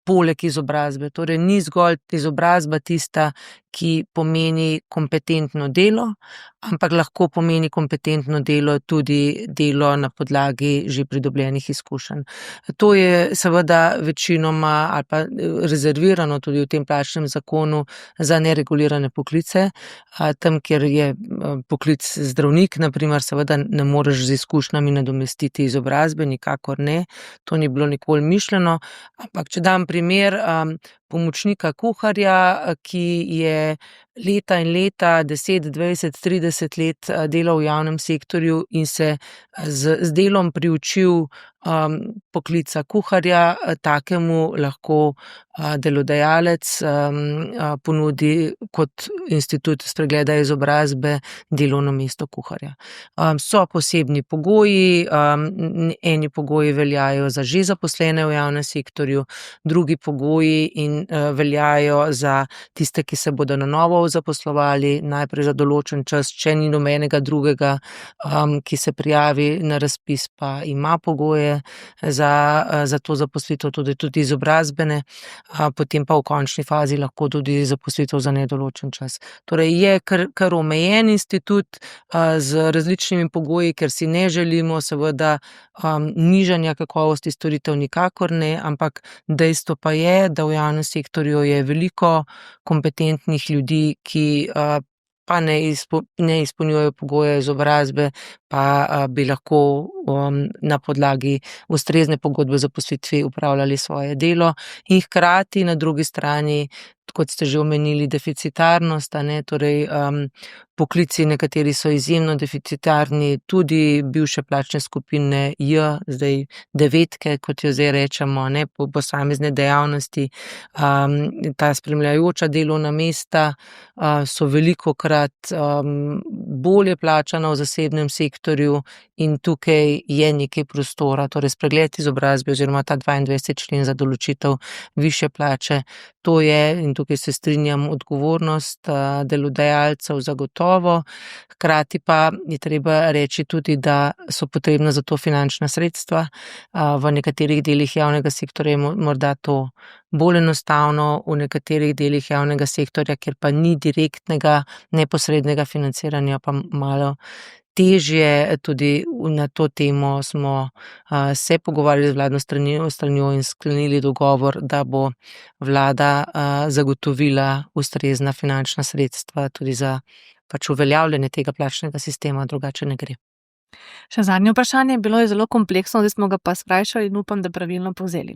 poleg izobrazbe. Torej ni zgolj izobrazba tista, ki pomeni kompetentno delo, ampak lahko pomeni kompetentno delo tudi delo na podlagi že pridobljenih izkušenj. To je seveda večinoma ali pa rezervirano tudi v tem plačnem zakonu za neregulirane poklice. Tam, kjer je poklic zdravnik, na primer, seveda ne moreš z izkušnjami nadomestiti izobrazbe, nikakor ne. To ni bilo nikoli mišljeno. Ampak če dam primer pomočnika kuharja, ki je leta in leta, 10, 20, 30 let delal v javnem sektorju in se z delom priučil poklica kuharja, takemu lahko delodajalec ponudi kot institut spregleda izobrazbe delovno mesto kuharja. So posebni pogoji, eni pogoji veljajo za že zaposlene v javnem sektorju, drugi pogoji veljajo za tiste, ki se bodo na novo zaposlovali najprej za določen čas, če ni nobenega drugega, ki se prijavi na razpis, pa ima pogoje za to zaposlitev, tudi izobrazbene, potem pa v končni fazi lahko tudi zaposlitev za nedoločen čas. Torej je kar omejen institut z različnimi pogoji, ker si ne želimo seveda nižanja kakovosti storitev, nikakor ne, ampak dejstvo pa je, da v javnem sektorju je veliko kompetentnih ljudi, ki pa ne izpolnjujejo pogoje izobrazbe, pa bi lahko na podlagi ustrezne pogodbe o zaposlitvi upravljali svoje delo in hkrati na drugi strani, kot ste že omenili, deficitarnost, torej poklici, nekateri so izjemno deficitarni, tudi bivše plačne skupine J, zdaj 9, kot jo zdaj rečemo, po posamezne dejavnosti. Ta spremljajoča delovna mesta so velikokrat bolje plačana v zasebnem sektorju in tukaj je nekaj prostora, torej spregled izobrazbe oziroma ta 22. člen za določitev višje plače. To je, in tukaj se strinjam, odgovornost delodajalcev zagotovo, hkrati pa je treba reči tudi, da so potrebna za to finančna sredstva. V nekaterih delih javnega sektorja je morda to bolj enostavno, v nekaterih delih javnega sektorja, kjer pa ni direktnega, neposrednega financiranja, pa malo težje. Tudi na to temo smo se pogovarjali z vladno stranjo in sklenili dogovor, da bo vlada zagotovila ustrezna finančna sredstva tudi za uveljavljanje tega plačnega sistema, drugače ne gre. Še zadnje vprašanje, bilo je zelo kompleksno, zdaj smo ga pa skrajšali in upam, da pravilno povzeli.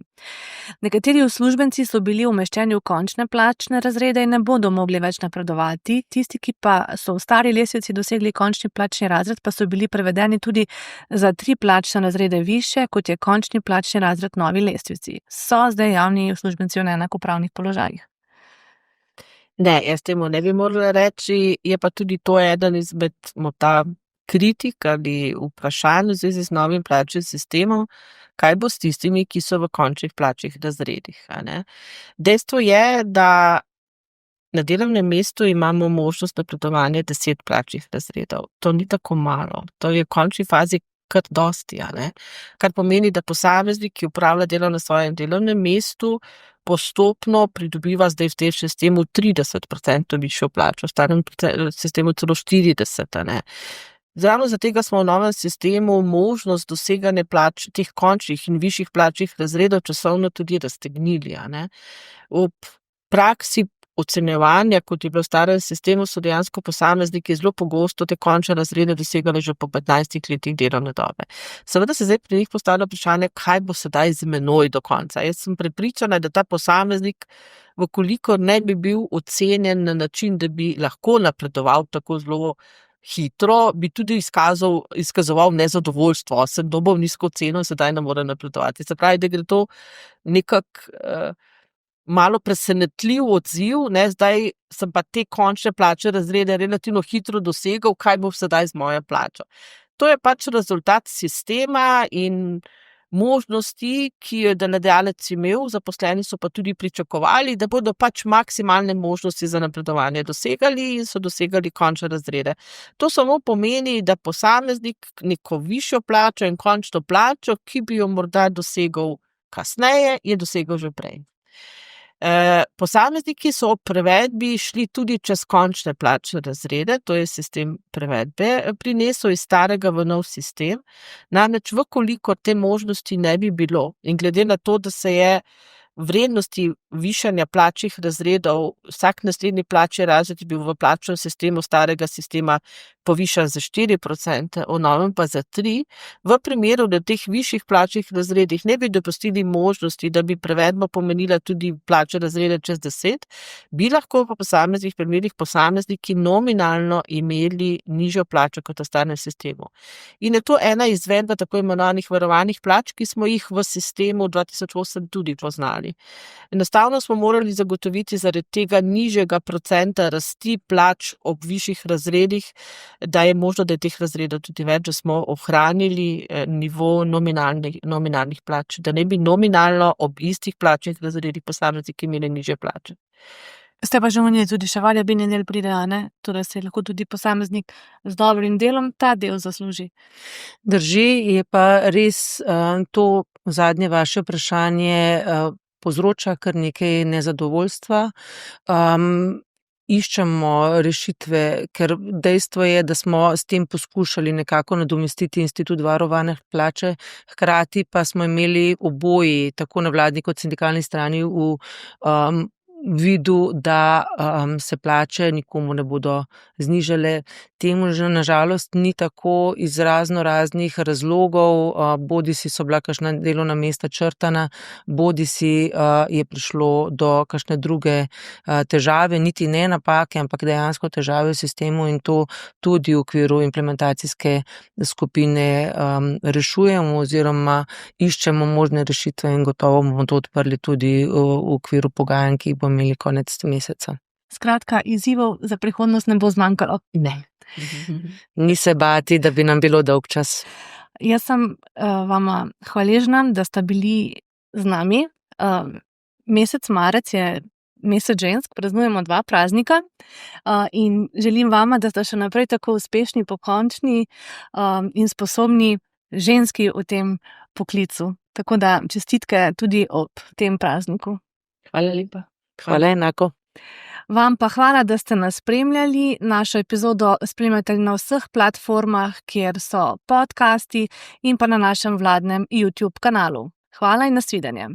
Nekateri uslužbenci so bili umeščeni v končne plačne razrede in ne bodo mogli več napredovati, tisti, ki pa so v stari lestvici dosegli končni plačni razred, pa so bili prevedeni tudi za 3 plačne razrede više, kot je končni plačni razred novi lestvici. So zdaj javni uslužbenci v neenakopravnih položajih? Ne, jaz temu ne bi morala reči, je pa tudi to eden izmed morda kritik ali vprašanj v zvezi z novim plačnim sistemom, kaj bo s tistimi, ki so v končnih plačnih razredih. Dejstvo je, da na delovnem mestu imamo možnost napredovanja 10 plačnih razredov. To ni tako malo, to je v končni fazi kar dosti, kar pomeni, da posameznik, ki opravlja delo na svojem delovnem mestu, postopno pridobiva zdaj v tem sistemu 30% višjo plačo, v starem sistemu celo 40%. Ravno zato smo v novem sistemu možnost doseganja plač, teh končnih in višjih plačnih razredov časovno tudi raztegnili. V praksi ocenjevanja, kot je bilo v starem sistemu, so dejansko posamezniki zelo pogosto te končne razrede dosegali že po 15 letih delovne dobe. Seveda se zdaj pri njih postavlja vprašanje, kaj bo sedaj z menoj do konca. Jaz sem prepričana, da ta posameznik, vkolikor ne bi bil ocenjen na način, da bi lahko napredoval tako zelo hitro, bi tudi izkazoval nezadovoljstvo. Sem dobil nizko ceno, sedaj ne more napredovati. Se pravi, da gre to nekako malo presenetljiv odziv, zdaj sem pa te končne plačne razrede relativno hitro dosegal, kaj bo sedaj z mojo plačo. To je rezultat sistema in možnosti, ki jo je delodajalec imel, zaposleni so pa tudi pričakovali, da bodo maksimalne možnosti za napredovanje dosegali in so dosegali končne razrede. To samo pomeni, da posameznik neko višjo plačo in končno plačo, ki bi jo morda dosegal kasneje, je dosegal že prej. Posamezniki so ob prevedbi šli tudi čez končne plačne razrede, to je sistem prevedbe prinesel iz starega v nov sistem, namreč vkolikor te možnosti ne bi bilo in glede na to, da se je vrednosti višanja plačnih razredov, vsak naslednji plačni razred je bil v plačnem sistemu starega sistema povišan za 4%, v novem pa za 3%. V primeru, da teh višjih plačnih razredih ne bi dopustili možnosti, da bi prevedba pomenila tudi plačne razrede čez 10, bi lahko v posameznih primerih posamezniki nominalno imeli nižjo plačo kot v starem sistemu. In je to ena izvedba tako imenovanih varovanih plač, ki smo jih v sistemu 2008 tudi poznali. Enostavno smo morali zagotoviti zaradi tega nižjega procenta rasti plač ob višjih razredih, da je možno, da je teh razredov tudi več, da smo ohranili nivo nominalnih plač, da ne bi nominalno ob istih plačnih razredih posamezniki imeli nižje plače. Ste pa že omenili tudi še valjabini del pridejo, ne? Torej se lahko tudi posameznik z dobrim delom ta del zasluži. Drži, je pa res to zadnje vaše vprašanje povzroča kar nekaj nezadovoljstva. Iščemo rešitve, ker dejstvo je, da smo s tem poskušali nekako nadomestiti institut varovane plače, hkrati pa smo imeli oboji, tako na vladni kot sindikalni strani, v vidu, da se plače nikomu ne bodo znižale. Temu že na žalost ni tako iz raznih razlogov, bodisi so bila kakšna delovna mesta črtana, bodisi je prišlo do kakšne druge težave, niti ne napake, ampak dejansko težave v sistemu, in to tudi v okviru implementacijske skupine rešujemo oziroma iščemo možne rešitve, in gotovo bomo to odprli tudi v okviru pogajanj, ki jih bomo imeli konec meseca. Skratka, izzivov za prihodnost ne bo zmanjkalo. Ne. Ni se bati, da bi nam bilo dolgčas. Jaz sem vama hvaležna, da sta bili z nami. Mesec marec je mesec žensk, praznujemo 2 praznika in želim vama, da sta še naprej tako uspešni, pokončni in sposobni ženski v tem poklicu. Tako da čestitke tudi ob tem prazniku. Hvala lepa. Hvala enako. Vam pa hvala, da ste nas spremljali. Našo epizodo spremljate na vseh platformah, kjer so podcasti, in pa na našem vladnem YouTube kanalu. Hvala in nasvidenje.